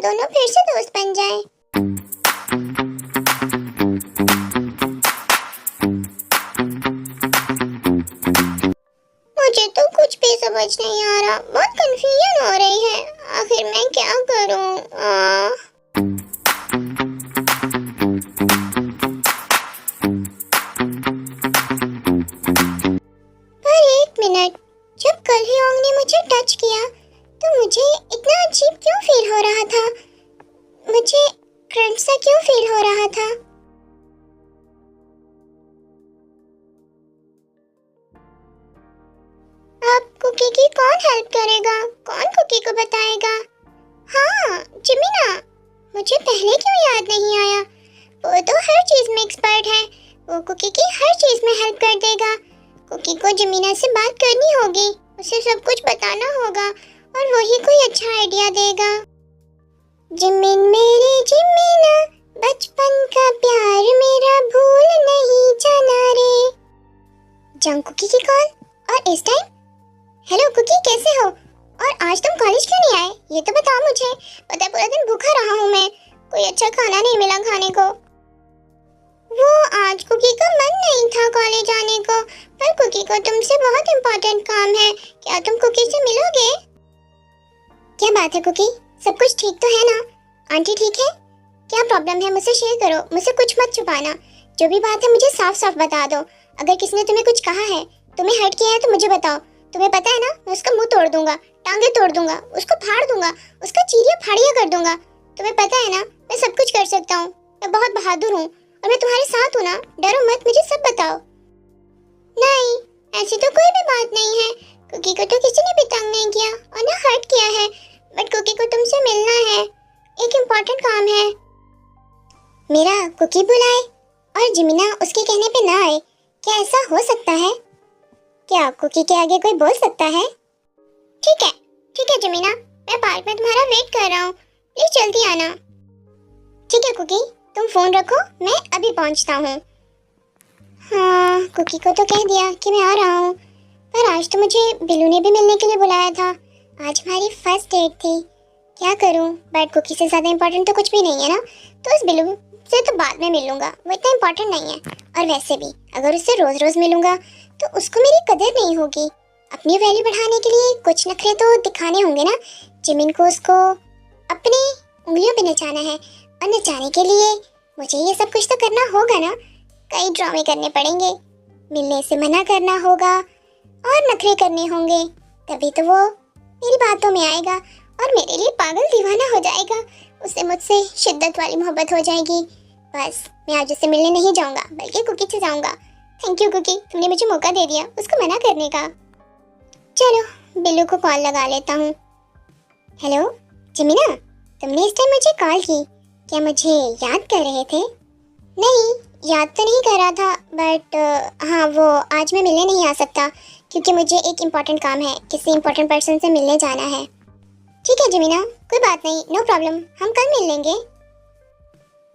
दोनों फिर से दोस्त बन जाएं। मुझे तो कुछ भी समझ नहीं आ रहा, बहुत कंफ्यूजन हो रही है। आखिर मैं क्या करूं? पर एक मिनट, जब कल ह्योंग ने मुझे टच किया तो मुझे इतना अजीब क्यों फील हो रहा था? मुझे क्रंच सा क्यों फील हो रहा था? अब कुकी की कौन हेल्प करेगा? कौन कुकी को बताएगा? हाँ, जिमिना। मुझे पहले क्यों याद नहीं आया? वो तो हर चीज में एक्सपर्ट है। वो कुकी की हर चीज में हेल्प कर देगा। कुकी को जिमिना से बात करनी होगी, उसे सब कुछ बताना होगा और वही कोई अच्छा आइडिया देगा। जिमिन मेरी जिमिना, बचपन का प्यार मेरा भूल नहीं जाना रे। जंग कुकी की कॉल, और इस टाइम? हेलो कुकी, कैसे हो? और आज तुम कॉलेज क्यों नहीं आए? ये तो बताओ मुझे। पता है पूरा दिन भूखा रहा हूँ मैं, कोई अच्छा खाना नहीं मिला खाने को। वो आज कुकी का मन नहीं था कॉलेज आने को, पर कुकी को तुमसे बहुत इम्पोर्टेंट काम है। क्या तुम कुकी से मिलोगे? क्या बात है कुकी, सब कुछ ठीक तो है ना? आंटी ठीक है? क्या प्रॉब्लम है मुझसे शेयर करो, मुझसे कुछ मत छुपाना। जो भी बात है मुझे साफ साफ बता दो। अगर किसी ने तुम्हें कुछ कहा है, तुम्हें हर्ट किया है तो मुझे बताओ। तुम्हें पता है ना, मैं उसका मुंह तोड़ दूंगा, टांगे तोड़ दूंगा, उसको फाड़ दूंगा, उसका चीरिया फाड़िया कर दूंगा। तुम्हें पता है ना, मैं सब कुछ कर सकता हूँ। मैं बहुत बहादुर हूँ और मैं तुम्हारे साथ हूँ ना। डरो मत, मुझे सब बताओ। नहीं, ऐसी तो कोई भी बात नहीं है। कुकी को तो किसी ने भी तंग नहीं किया और ना हर्ट किया है। बट कुकी को तुमसे मिलना है, एक इम्पोर्टेंट काम है। मेरा कुकी बुलाए और जिमिना उसके कहने पे ना आए, क्या ऐसा हो सकता है? क्या कुकी के आगे कोई बोल सकता है? ठीक है जिमिना, मैं पार्क में तुम्हारा वेट कर रहा हूँ, प्लीज जल्दी आना। ठीक है कुकी, तुम फोन रखो, मैं अभी पहुँचता हूँ। हाँ, कुकी को तो कह दिया कि मैं आ रहा हूँ, पर आज तो मुझे बिल्लू ने भी मिलने के लिए बुलाया था। आज हमारी फर्स्ट डेट थी। क्या करूँ, बट कुकी से ज़्यादा इम्पोर्टेंट तो कुछ भी नहीं है ना, तो इस बिल्लू से तो बाद में मिल लूँगा, वो इतना इम्पोर्टेंट नहीं है। और वैसे भी अगर उससे रोज़ रोज़ मिलूँगा तो उसको मेरी कदर नहीं होगी। अपनी वैल्यू बढ़ाने के लिए कुछ नखरे तो दिखाने होंगे ना। जिमिन को उसको अपनी उंगलियों पे नचाना है, और नचाने के लिए मुझे ये सब कुछ तो करना होगा ना। कई ड्रामे करने पड़ेंगे, मिलने से मना करना होगा और नखरे करने होंगे, तभी तो वो मेरी बातों में आएगा और मेरे लिए पागल दीवाना हो जाएगा। उससे मुझसे शिद्दत वाली मोहब्बत हो जाएगी। बस मैं आज उससे मिलने नहीं जाऊंगा, बल्कि कुकी से जाऊंगा। थैंक यू कुकी, तुमने मुझे मौका दे दिया उसको मना करने का। चलो बिल्लू को कॉल लगा लेता हूँ। हेलो जिमिना, तुमने इस टाइम मुझे कॉल की, क्या मुझे याद कर रहे थे? नहीं, याद तो नहीं कर रहा था, बट हाँ, वो आज मैं मिलने नहीं आ सकता क्योंकि मुझे एक इम्पॉर्टेंट काम है, किसी इम्पोर्टेंट पर्सन से मिलने जाना है। ठीक है जिमिना, कोई बात नहीं, नो प्रॉब्लम, हम कल मिल लेंगे।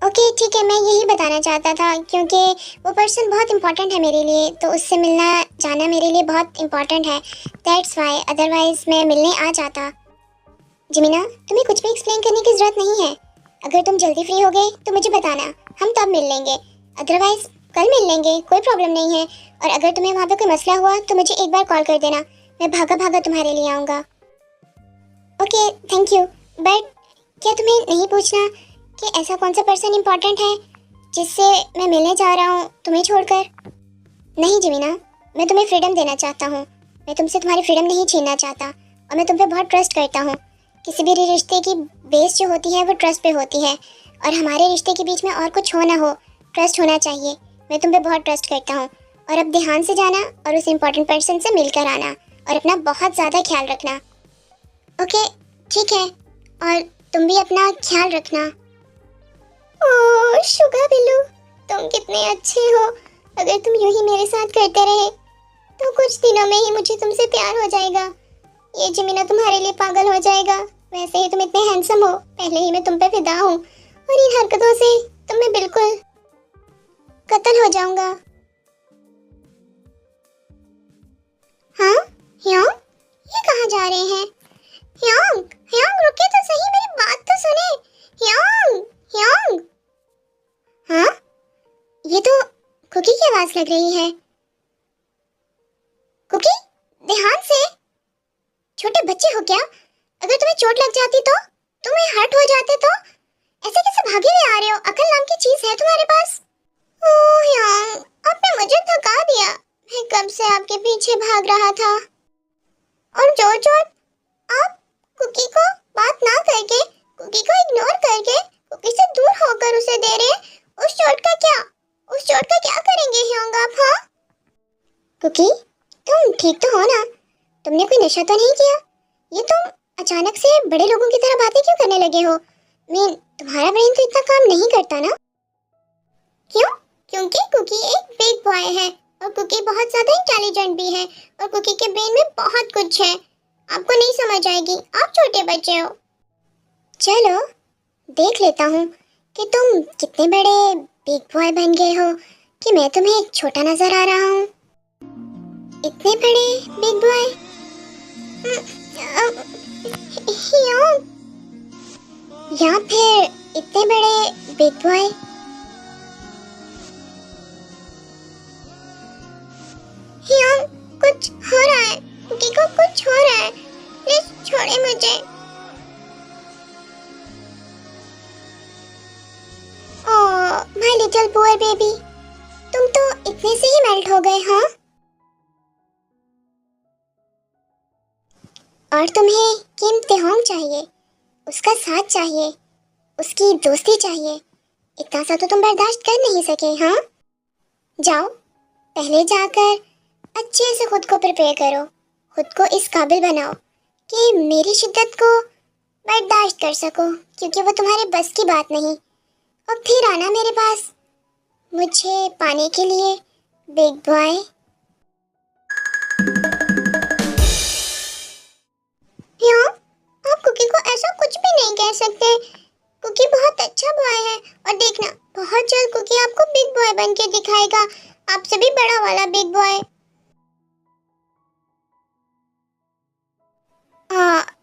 ओके ठीक है, मैं यही बताना चाहता था क्योंकि वो पर्सन बहुत इम्पोर्टेंट है मेरे लिए, तो उससे मिलना जाना मेरे लिए बहुत इम्पोर्टेंट है। दैट्स वाई, अदरवाइज मैं मिलने आ जाता। जिमिना, तुम्हें कुछ भी एक्सप्लेन करने की ज़रूरत नहीं है। अगर तुम जल्दी फ्री हो गए तो मुझे बताना, हम तब मिल लेंगे, अदरवाइज कल मिल लेंगे, कोई प्रॉब्लम नहीं है। और अगर तुम्हें वहाँ पे कोई मसला हुआ तो मुझे एक बार कॉल कर देना, मैं भागा भागा तुम्हारे लिए आऊँगा। ओके थैंक यू, बट क्या तुम्हें नहीं पूछना कि ऐसा कौन सा पर्सन इम्पोर्टेंट है जिससे मैं मिलने जा रहा हूँ तुम्हें छोड़कर? नहीं जिमिना, मैं तुम्हें फ्रीडम देना चाहता हूँ, मैं तुमसे तुम्हारी फ्रीडम नहीं छीनना चाहता, और मैं तुम पे बहुत ट्रस्ट करता हूँ। किसी भी रिश्ते की बेस जो होती है वो ट्रस्ट पे होती है, और हमारे रिश्ते के बीच में और कुछ हो ना हो, ट्रस्ट होना चाहिए। मैं तुम पे बहुत ट्रस्ट करता हूँ, और अब ध्यान से जाना और उस इम्पोर्टेंट पर्सन से मिलकर आना, और अपना बहुत ज़्यादा ख्याल रखना। ओके ठीक है, और तुम भी अपना ख्याल रखना। ओह शुगा बिल्लू, तुम कितने अच्छे हो। अगर तुम यूं ही मेरे साथ करते रहे तो कुछ दिनों में ही मुझे तुमसे प्यार हो जाएगा। ये जिमिना तुम्हारे लिए पागल हो जाएगा। वैसे ही तुम इतने हैंडसम हो, पहले ही मैं तुम पे फिदा हूँ, और इन हरकतों से तो मैं बिल्कुल कत्ल हो जाऊंगा। हाँ ह्योंग, ये कहाँ जा रहे हैं? ह्योंग ह्योंग रुके तो सही, मेरी बात तो सुने। Hyeong, Hyeong. हाँ, ये तो कुकी की आवाज लग रही है। कुकी, ध्यान से। छोटे बच्चे हो क्या? अगर तुम्हें चोट लग जाती तो? तुम्हें हर्ट हो जाते तो? ऐसे कैसे भागे हुए आ रहे हो? अकल नाम की चीज है तुम्हारे पास? ओह ह्योंग, आपने मुझे थका दिया। मैं कब से आपके पीछे भाग रहा था। और जो जो आप कुकी को बात ना करके, कुकी को इग्नोर करके, कुकी से दूर होकर उसे दे रहे हैं, उस चोट का क्या? उस चोट का क्या करेंगे ह्योंग आप? हाँ कुकी, तुम ठीक तो हो ना? तुमने कोई नशा तो नहीं किया? ये तुम अचानक से बड़े लोगों की तरह बातें क्यों करने लगे हो? तुम्हारा ब्रेन तो इतना काम नहीं करता ना? क्यों? क्योंकि कुकी एक बिग बॉय है और कुकी बहुत ज्यादा इंटेलिजेंट भी है और कुकी के ब्रेन में बहुत कुछ है। आपको नहीं समझ आएगी, आप छोटे बच्चे हो। चलो देख लेता हूँ कि तुम कितने बड़े बिग बॉय बन गए हो कि मैं तुम्हें एक छोटा नजर आ रहा हूँ। इतने बड़े बिग बॉय? या फिर इतने बड़े बिग बॉय? कुछ हो रहा है, कुकी को कुछ हो रहा है। प्लीज छोड़े मुझे। Oh my little poor baby, तुम तो इतने से ही मेल्ट हो गए। हाँ, और तुम्हें किम तेहोंग चाहिए, उसका साथ चाहिए, उसकी दोस्ती चाहिए। इतना सा तो तुम बर्दाश्त कर नहीं सके। हाँ, जाओ पहले जाकर अच्छे से खुद को प्रिपेयर करो, खुद को इस काबिल बनाओ कि मेरी शिद्दत को बर्दाश्त कर सको, क्योंकि वो तुम्हारे बस की बात नहीं। और फिर आना मेरे पास मुझे पाने के लिए, बिग बॉय। क्यों? आप कुकी को ऐसा कुछ भी नहीं कह सकते। कुकी बहुत अच्छा बॉय है और देखना बहुत जल्द कुकी आपको बिग बॉय बन के दिखाएगा, आपसे भी बड़ा वाला बिग बॉय।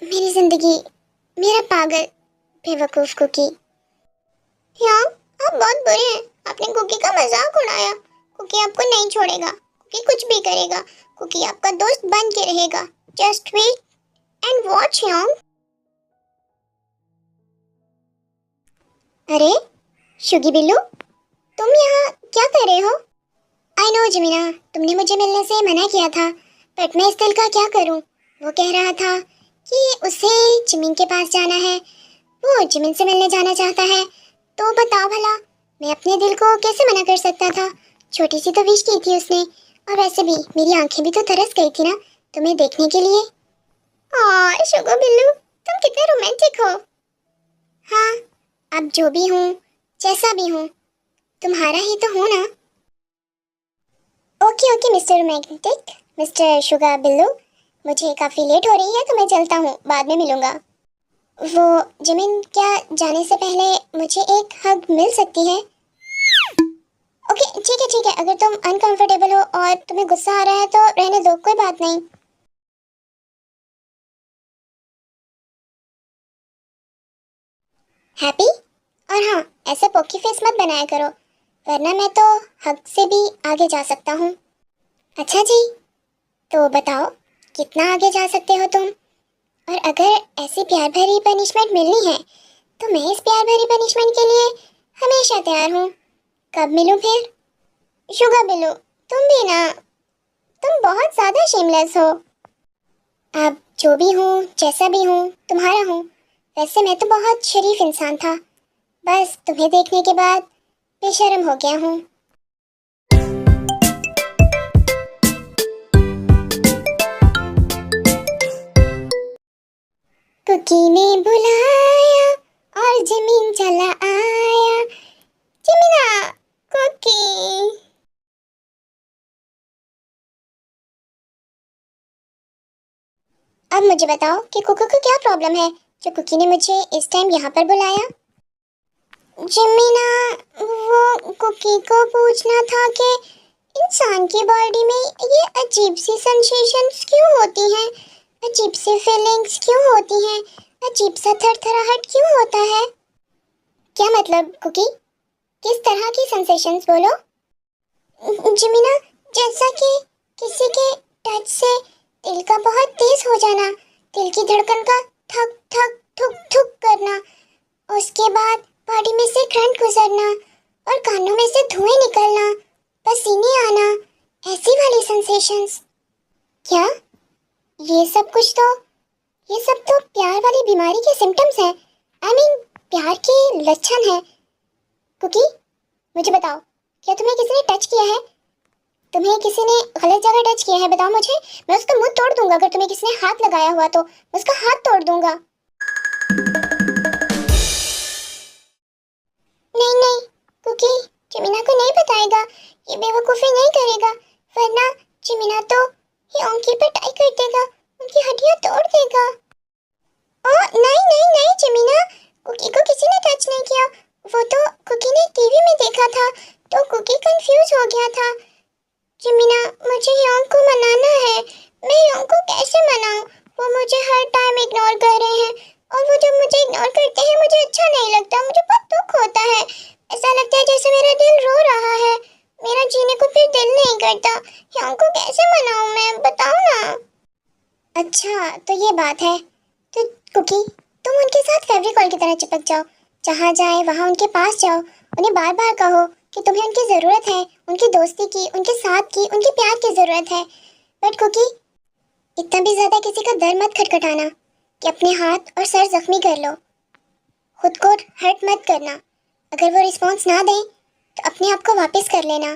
मेरी जिंदगी, मेरा पागल बेवकूफ कुकी। क्यों? आप बहुत बुरे हैं, आपने कुकी का मजाक उड़ाया। कुकी आपको नहीं छोड़ेगा, कुकी कुछ भी करेगा, कुकी आपका दोस्त बन के रहेगा। Just wait and watch him. अरे शुगी बिल्लू, तुम यहाँ क्या कर रहे हो? आई नो जमीना, तुमने मुझे मिलने से मना किया था, बट मैं इस दिल का क्या करूँ? वो कह रहा था कि उसे जिमिन के पास जाना है, वो जिमिन से मिलने जाना चाहता है। तो बताओ भला, मैं अपने दिल को कैसे मना कर सकता था? छोटी सी तो विश की थी उसने, और वैसे भी मेरी आंखें भी तो तरस गई थी ना तुम्हें देखने के लिए। शुगर बिल्लू, तुम कितने रोमांटिक हो। हाँ, अब जो भी हूँ, जैसा भी हूँ, तुम्हारा ही तो हूँ ना। Okay okay mister romantic, mister sugar Billu, मुझे काफ़ी लेट हो रही है तो मैं चलता हूँ, बाद में मिलूंगा। वो जिमिन, क्या जाने से पहले मुझे एक हग मिल सकती है? ओके ठीक है, अगर तुम अनकंफर्टेबल हो और तुम्हें गुस्सा आ रहा है तो रहने दो, कोई बात नहीं। हैप्पी? और हाँ, ऐसे पोकी फेस मत बनाया करो, वरना मैं तो हग से भी आगे जा सकता हूँ। अच्छा जी, तो बताओ कितना आगे जा सकते हो तुम? और अगर ऐसी प्यार भरी पनिशमेंट मिलनी है तो मैं इस प्यार भरी पनिशमेंट के लिए हमेशा तैयार हूँ। कब मिलूँ फिर? शुगर बिल्लू, तुम भी ना, तुम बहुत ज़्यादा शेमलेस हो। अब जो भी हूँ, जैसा भी हूँ, तुम्हारा हूँ। वैसे मैं तो बहुत शरीफ इंसान था, बस तुम्हें देखने के बाद बेशर्म हो गया हूँ। कुकी ने बुलाया और जमीन चला आया। जमीना, कुकी। अब मुझे बताओ कि कुकी को क्या प्रॉब्लम है जो कुकी ने मुझे इस टाइम यहाँ पर बुलाया? जमीना, वो कुकी को पूछना था कि इंसान की बॉडी में ये अजीब सी सेंसेशंस क्यों होती हैं, अजीब सी फीलिंग्स क्यों होती हैं, अजीब सा थरथराहट क्यों होता है? क्या मतलब कुकी? किस तरह की सेंसेशंस बोलो? जिमिना, जैसा कि किसी के टच से दिल का बहुत तेज हो जाना, दिल की धड़कन का थक थक थुक थुक करना, उसके बाद बॉडी में से करंट गुजरना और कानों में से धुएं निकलना, पसीने आना, ऐसी वाली सेंसेशंस। क्या ये सब तो प्यार वाली बीमारी के सिम्टम्स हैं। आई मीन प्यार के लक्षण हैं। कुकी, मुझे बताओ, क्या तुम्हें किसी ने टच किया है? तुम्हें किसी ने गलत जगह टच किया है? बताओ मुझे, मैं उसका मुंह तोड़ दूंगा। अगर तुम्हें किसी ने हाथ लगाया हुआ तो मैं उसका हाथ तोड़ दूंगा। नहीं नहीं कुकी, जिमिना को नहीं बताएगा, ये बेवकूफ़ी नहीं करेगा, वरना जिमिना तो ये उनकी पिटाई कर देगा, उनकी हड्डियां तोड़ देगा। ओ नहीं नहीं नहीं जिमिना, कुकी को किसी ने टच नहीं किया। वो तो कुकी ने टीवी में देखा था तो कुकी कंफ्यूज हो गया था। जिमिना, मुझे योंग को मनाना है। मैं योंग को कैसे मनाऊं? वो मुझे हर टाइम इग्नोर कर रहे हैं और वो जब मुझे इग्नोर करते हैं मुझे अच्छा नहीं लगता, मुझे बहुत दुख होता है। ऐसा लगता है जैसे मेरा दिल रो रहा है, मेरा जीने को फिर दिल नहीं करता। योंग को कैसे मनाऊं मैं, बताओ ना। अच्छा तो ये बात है। तो कुकी, तुम उनके साथ फेविकॉल की तरह चिपक जाओ, जहाँ जाए वहाँ उनके पास जाओ, उन्हें बार बार कहो कि तुम्हें उनकी ज़रूरत है, उनकी दोस्ती की, उनके साथ की, उनके प्यार की ज़रूरत है। बट कुकी, इतना भी ज़्यादा किसी का दर मत खटखटाना कि अपने हाथ और सर जख्मी कर लो। खुद को हर्ट मत करना। अगर वो रिस्पॉन्स ना दें तो अपने आप को वापस कर लेना,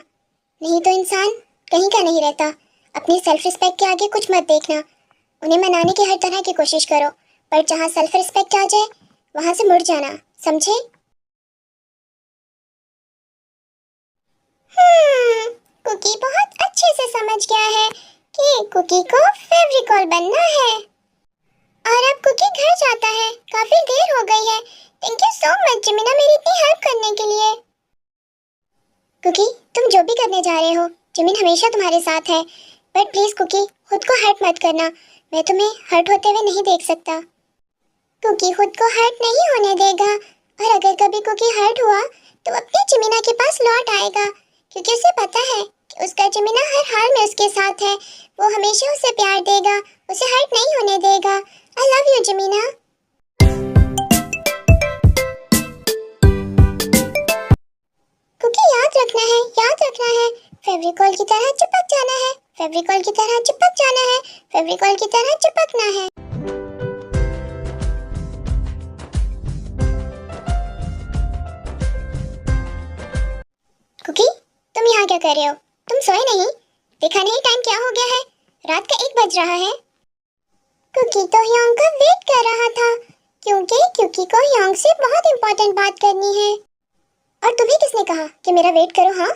नहीं तो इंसान कहीं का नहीं रहता। अपनी सेल्फ रिस्पेक्ट के आगे कुछ मत देखना। उन्हें मनाने की हर तरह की कोशिश करो, पर जहाँ सेल्फ रिस्पेक्ट आ जाए वहाँ से मुड़ जाना, समझे? कुकी बहुत अच्छे से समझ गया है कि कुकी को फेविकॉल बनना है। और अब कुकी घर जाता है, काफी देर हो गई है। थैंक यू सो मच जिमिना मेरी इतनी हेल्प करने के लिए। कुकी, तुम जो भी करने जा रहे हो, जिमिन हमेशा तुम्हारे साथ है। बट प्लीज कुकी, खुद को हर्ट मत करना। मैं तुम्हें हर्ट होते हुए नहीं देख सकता। कुकी खुद को हर्ट नहीं होने देगा, और अगर कभी कुकी हर्ट हुआ तो अपनी जिमिना के पास लौट आएगा, क्योंकि उसे पता है कि उसका जिमिना हर हाल में उसके साथ है। वो हमेशा उसे प्यार देगा, उसे हर्ट नहीं होने देगा। आई लव यू जिमिना। कुकी याद रखना है, फेविकॉल की तरह चिपक जाना है, फेविकॉल की तरह चिपक जाना है, फेविकॉल की तरह चिपकना है। कुकी, तुम यहाँ क्या कर रहे हो? तुम सोए नहीं? देखा नहीं टाइम क्या हो गया है? रात का 1 बज रहा है। कुकी तो योंग का वेट कर रहा था, क्योंकि कुकी को योंग से बहुत इंपॉर्टेंट बात करनी है। और तुम्हें किसने कहा कि मेरा वेट करो? हाँ,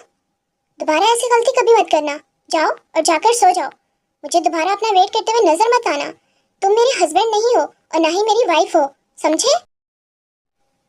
दोबारा ऐसी गलती कभी मत करना। जाओ और जाकर सो जाओ। मुझे दोबारा अपना वेट करते हुए नजर मत आना। तुम मेरे हस्बैंड नहीं हो और ना ही मेरी वाइफ हो, समझे?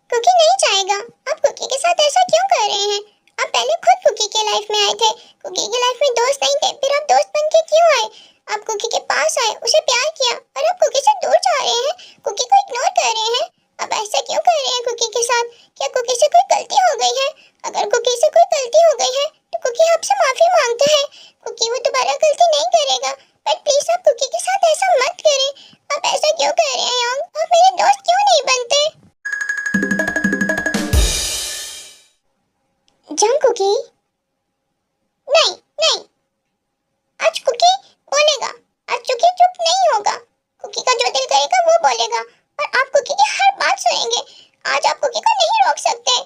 कुकी नहीं चाहेगा। आप कुकी के साथ ऐसा क्यों कर रहे हैं? आप पहले खुद कुकी के लाइफ में आए थे, कुकी की लाइफ में दोस्त नहीं थे, फिर आप दोस्त बन के क्यों आए? आप कुकी के पास आए, उसे प्यार किया, और अब कुकी से दूर जा रहे हैं, कुकी को इग्नोर कर रहे हैं। अब ऐसा क्यों कर रहे हैं कुकी के साथ? क्या कुकी से कोई गलती हो गई है? अगर कुकी से कोई गलती हो गई है तो कुकी आपसे माफी मांगता है। कुकी वो दोबारा गलती नहीं करेगा, बट प्लीज आप कुकी के साथ ऐसा मत करें। आप ऐसा क्यों कर रहे हैं योंग? आप मेरे दोस्त क्यों नहीं बनते? जंग कुकी, नहीं नहीं, आज कुकी बोलेगा, आज कुकी चुप नहीं होगा। कुकी का जो दिल करेगा वो बोलेगा, और आप कुकी की हर बात सुनेंगे। आज आप कुकी को नहीं रोक सकते।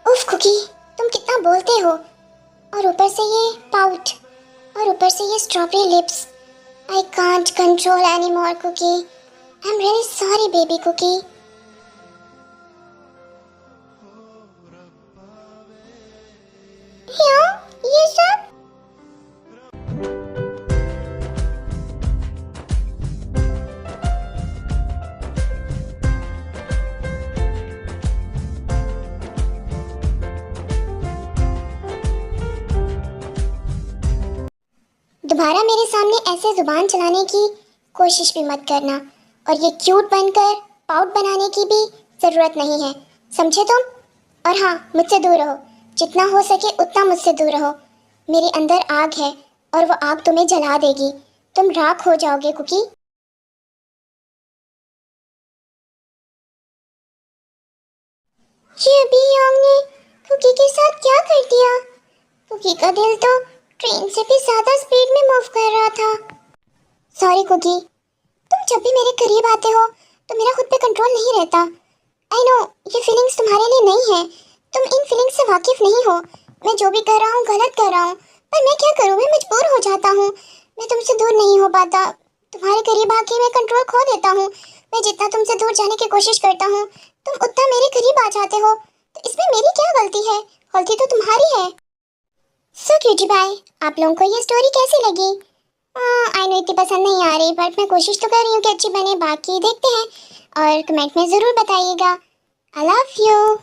उफ कुकी, तुम कितना बोलते हो, और ऊपर से ये पाउट, और ऊपर से ये strawberry lips. I can't control anymore, Cookie. I'm really sorry, baby Cookie. क्या? ये सब? दोबारा मेरे सामने ऐसे जुबान चलाने की कोशिश भी मत करना, और ये क्यूट बनकर पाउट बनाने की भी ज़रूरत नहीं है, समझे तुम? और हाँ, मुझसे दूर रहो, जितना हो सके उतना मुझसे दूर रहो। मेरे अंदर आग है और वो आग तुम्हें जला देगी, तुम राख हो जाओगे कुकी। ये अभी आग ने कुकी के साथ क्या कर दिया? कुकी का दिल तो ट्रेन से भी ज्यादा स्पीड में मूव कर रहा था। सॉरी कुकी, तुम जब भी मेरे करीब आते हो तो मेरा खुद पे कंट्रोल नहीं रहता। आई नो ये फीलिंग्स तुम्हारे लिए नहीं है, तुम इन फीलिंग्स से वाकिफ नहीं हो। मैं जो भी कर रहा हूँ गलत कर रहा हूँ, पर मैं क्या करूँ, मैं मजबूर हो जाता हूँ। मैं तुमसे दूर नहीं हो पाता, तुम्हारे करीब आके मैं कंट्रोल खो देता हूँ। मैं जितना तुमसे दूर जाने की कोशिश करता हूँ तुम उतना मेरे करीब आ जाते हो, तो इसमें मेरी क्या गलती है? गलती तो तुम्हारी है। सो क्यूटी बाय, आप लोगों को ये स्टोरी कैसी लगी? आई नो इतनी पसंद नहीं आ रही, बट मैं कोशिश तो कर रही हूँ कि अच्छी बने। बाकी देखते हैं और कमेंट में ज़रूर बताइएगा। आई लव यू।